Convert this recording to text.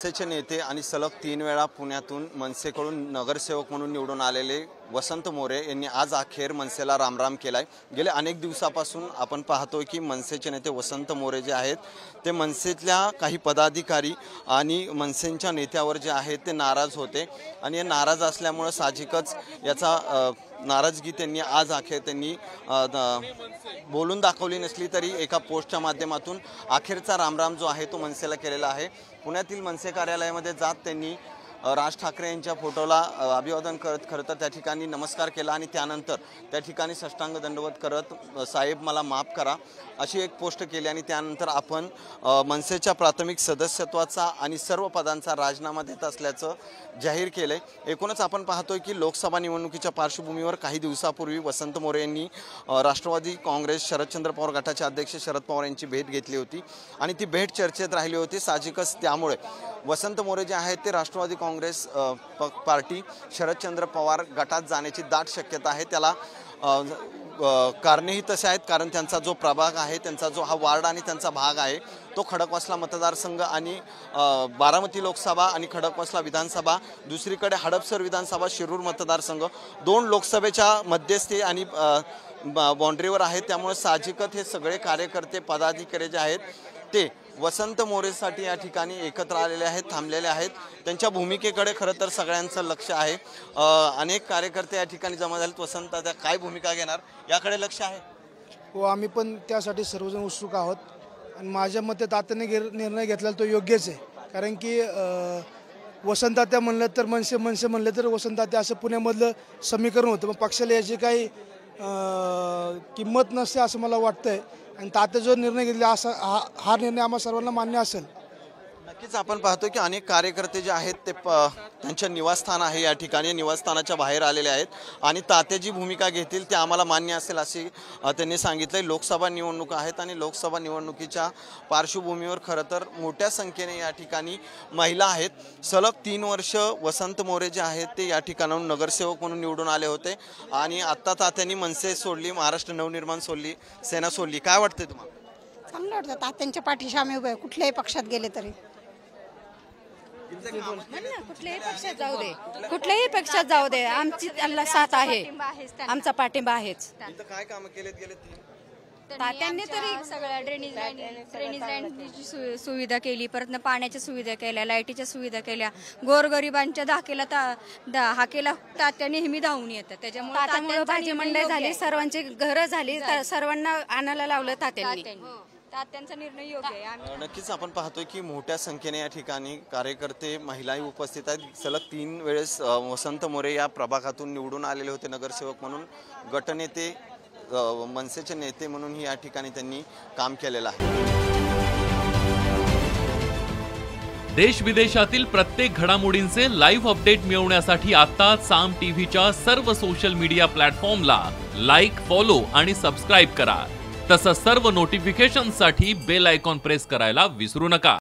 मनसेचे नेते आणि सलग 3 वेळा पुण्यातून मनसेकडून नगरसेवक म्हणून निवडून आलेले वसंत मोरे यांनी आज अखेर मनसेला रामराम केलाय। गेले अनेक दिवसापासून आपण पाहतोय की मनसेचे नेते वसंत मोरे जे आहेत ते मनसेतल्या काही पदाधिकारी आणि मनसेच्या नेत्यावर जे आहेत ते नाराज होते आणि नाराज असल्यामुळे साहजिकच याचा नाराजगी त्यांनी आज अखेर त्यांनी बोलून दाखवली नसली तरी एका पोस्टच्या माध्यमातून अखेरचा रामराम जो आहे तो मनसेला केलेला आहे। पुण्यातील मनसे कार्यालयामध्ये जात त्यांनी राज ठाकरे यांच्या फोटोला अभिवादन करत खरं तर त्या ठिकाणी नमस्कार केला आणि त्यानंतर त्या ठिकाणी साष्टांग दंडवत करत साहेब मला माफ करा अशी एक पोस्ट केली आणि त्यानंतर आपण मनसेच्या प्राथमिक सदस्यत्वाचा आणि सर्व पदांचा राजीनामा देत असल्याचं जाहीर केले। एकूणच आपण पाहतोय की लोकसभा निवडणुकीच्या पार्श्वभूमीवर काही दिवसापूर्वी वसंत मोरे यांनी राष्ट्रवादी काँग्रेस शरदचंद्र पवार गटाचे अध्यक्ष शरद पवार यांची भेट घेतली होती आणि ती भेट चर्चेत राहिली होती। साहजिकच त्यामुळे वसंत मोरे जे आहेत ते राष्ट्रवादी काँग्रेस पार्टी शरदचंद्र पवार गटात जाण्याची दाट शक्यता आहे। त्याला कारणेही तसे आहेत, कारण त्यांचा जो प्रभाग आहे, त्यांचा जो हा वार्ड आणि त्यांचा भाग आहे तो खडकवासला मतदारसंघ आणि बारामती लोकसभा आणि खडकवासला विधानसभा, दुसरीकडे हडपसर विधानसभा शिरूर मतदारसंघ, 2 लोकसभेच्या मध्यस्थी आणि बाउंड्रीवर आहेत। त्यामुळे साहजिकच हे सगळे कार्यकर्ते पदाधिकारी जे आहेत ते वसंत मोरेसाठी या ठिकाणी एकत्र आलेले आहेत, थांबलेले आहेत। त्यांच्या भूमिकेकडे खरं तर सगळ्यांचं लक्ष आहे। अनेक कार्यकर्ते या ठिकाणी जमा झालेत। वसंत त्या काय भूमिका घेणार याकडे लक्ष आहे? हो, आम्ही पण त्यासाठी सर्वजण उत्सुक आहोत आणि माझ्या मते तात्याने निर्णय घेतलेला तो योग्यच आहे, कारण की वसंततात्या म्हणलं तर मनसे म्हणलं तर वसंततात्या असं पुण्यामधलं समीकरण होतं। मग पक्षाला याची काही किंमत नसते असं मला वाटतंय आणि तात्या जो निर्णय घेतला असा हा निर्णय आम्हा सर्वांना मान्य असेल। नक्कीच आपण पाहतो की अनेक कार्यकर्ते जे आहेत ते त्यांच्या निवासस्थान आहे या ठिकाणी निवासस्थानाच्या बाहेर आलेले आहेत आणि तात्या जी भूमिका घेतील ते आम्हाला मान्य असेल असे त्यांनी सांगितले। लोकसभा निवडणूक आहेत आणि लोकसभा निवडणुकीच्या पार्श्वभूमीवर खरं तर मोठ्या संख्येने या ठिकाणी महिला आहेत। सलग 3 वर्ष वसंत मोरे जे आहेत ते या ठिकाणाहून नगरसेवक म्हणून निवडून आले होते आणि आता तात्यांनी मनसे सोडली, महाराष्ट्र नवनिर्माण सोडली, सेना सोडली। काय वाटते तुम्हाला? चांगलं वाटतं, तात्यांच्या पाठीशी आम्ही उभे, कुठल्याही पक्षात गेले तरी। कुठल्याही पक्षात जाऊ दे आमची त्यांना साथ आहे, आमचा पाठिंबा आहेच। काय काम केलेत गेले त्यांनी तरी सगळ्या ड्रेनेज लाईनची सुविधा केली, परत पाण्याच्या सुविधा केल्या, लाईटीच्या सुविधा केल्या, गोरगरिबांच्या हाकेला तात्या नेहमी धावून येतात। त्याच्यामुळे भाजी मंडई झाली, सर्वांची घरं झाली, सर्वांना आणायला लावलं तात्यांनी। तात्यांचा निर्णय योग्य आहे। नक्कीच आपण पाहतोय की मोठ्या संख्येने या ठिकाणी कार्यकर्ते महिलाही उपस्थित आहेत। सलग 3 वेळेस वसंत मोरे या प्रभागातून निवडून आलेले होते नगरसेवक म्हणून, गटनेते, मनसेचे नेते म्हणूनही या ठिकाणी त्यांनी काम केलेलं आहे। देश विदेशातील प्रत्येक घडामोडींचे लाईव्ह अपडेट मिळवण्यासाठी आता साम टीव्हीच्या सर्व सोशल मीडिया प्लॅटफॉर्मला लाईक, फॉलो आणि सबस्क्राईब करा। तसंच सर्व नोटिफिकेशनसाठी बेल आयकॉन प्रेस करायला विसरू नका।